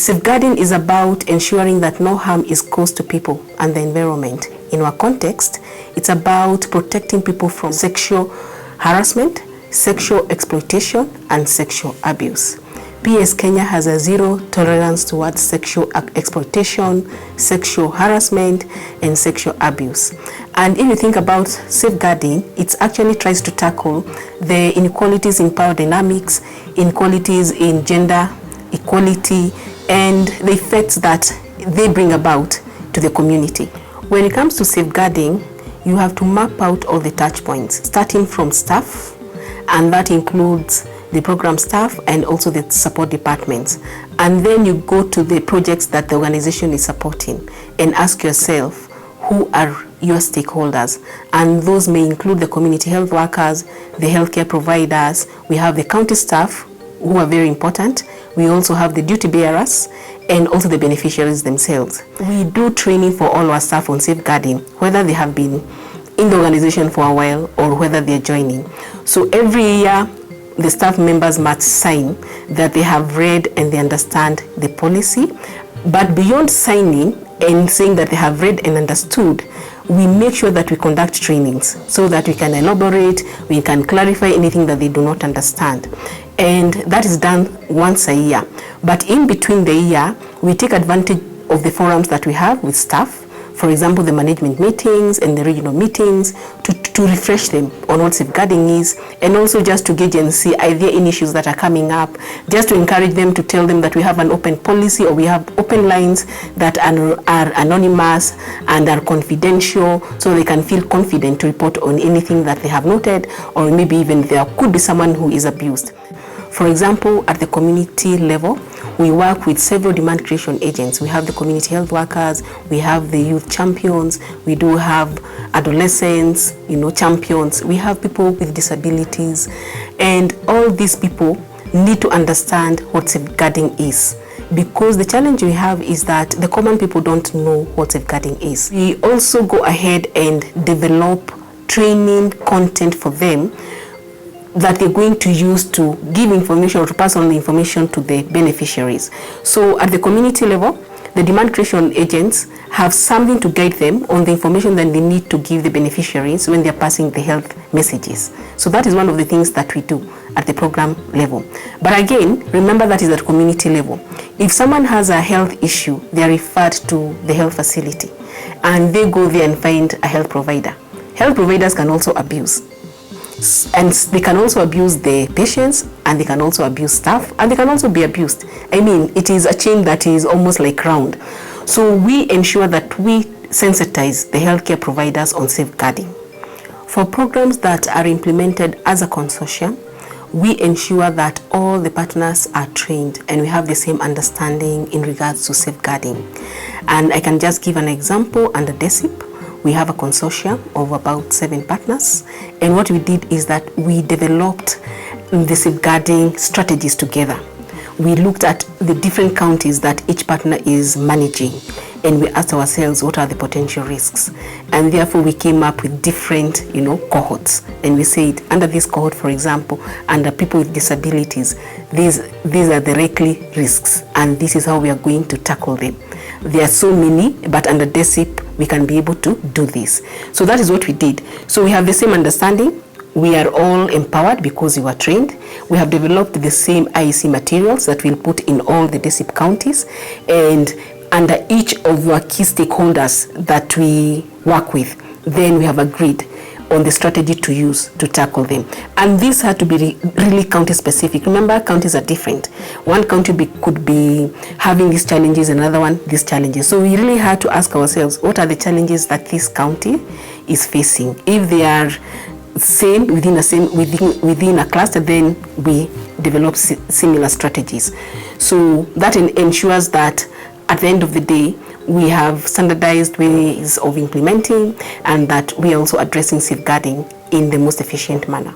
Safeguarding is about ensuring that no harm is caused to people and the environment. In our context, it's about protecting people from sexual harassment, sexual exploitation, and sexual abuse. PS Kenya has a zero tolerance towards sexual exploitation, sexual harassment, and sexual abuse. And if you think about safeguarding, it actually tries to tackle the inequalities in power dynamics, inequalities in gender equality, and the effects that they bring about to the community. When it comes to safeguarding, you have to map out all the touch points, starting from staff, and that includes the program staff and also the support departments. And then you go to the projects that the organization is supporting and ask yourself, who are your stakeholders? And those may include the community health workers, the healthcare providers. We have the county staff, who are very important. We also have the duty bearers and also the beneficiaries themselves. We do training for all our staff on safeguarding, whether they have been in the organization for a while or whether they're joining. So every year, the staff members must sign that they have read and they understand the policy. But beyond signing and saying that they have read and understood, we make sure that we conduct trainings so that we can elaborate, we can clarify anything that they do not understand. And that is done once a year. But in between the year, we take advantage of the forums that we have with staff. For example, the management meetings and the regional meetings to refresh them on what safeguarding is, and also just to gauge and see are there any issues that are coming up, just to encourage them, to tell them that we have an open policy or we have open lines that are anonymous and are confidential, so they can feel confident to report on anything that they have noted, or maybe even there could be someone who is abused. For example, at the community level, we work with several demand creation agents. We have the community health workers, we have the youth champions, we do have adolescents, champions, we have people with disabilities, and all these people need to understand what safeguarding is. Because the challenge we have is that the common people don't know what safeguarding is. We also go ahead and develop training content for them that they're going to use to give information or to pass on the information to the beneficiaries. So at the community level, the demand creation agents have something to guide them on the information that they need to give the beneficiaries when they're passing the health messages. So that is one of the things that we do at the program level. But again, remember that is at community level. If someone has a health issue, they are referred to the health facility and they go there and find a health provider. Health providers can also abuse. And they can also abuse the patients, and they can also abuse staff, and they can also be abused. I mean, it is a chain that is almost like round. So we ensure that we sensitize the healthcare providers on safeguarding. For programs that are implemented as a consortium, we ensure that all the partners are trained and we have the same understanding in regards to safeguarding. And I can just give an example under DESIP. We have a consortium of about 7 partners, and what we did is that we developed the safeguarding strategies together. We looked at the different counties that each partner is managing, and we asked ourselves what are the potential risks, and therefore we came up with different cohorts, and we said under this cohort, for example, under people with disabilities, these are the likely risks, and this is how we are going to tackle them. There are so many, but under DESIP we can be able to do this. So that is what we did. So we have the same understanding. We are all empowered because we were trained. We have developed the same IEC materials that we'll put in all the DESIP counties, and under each of our key stakeholders that we work with, then we have agreed on the strategy to use to tackle them. And these had to be really county specific. Remember, counties are different. One county could be having these challenges, another one these challenges. So we really had to ask ourselves, what are the challenges that this county is facing? If they are same within a cluster, then we develop similar strategies. So that ensures that at the end of the day, we have standardized ways of implementing, and that we are also addressing safeguarding in the most efficient manner.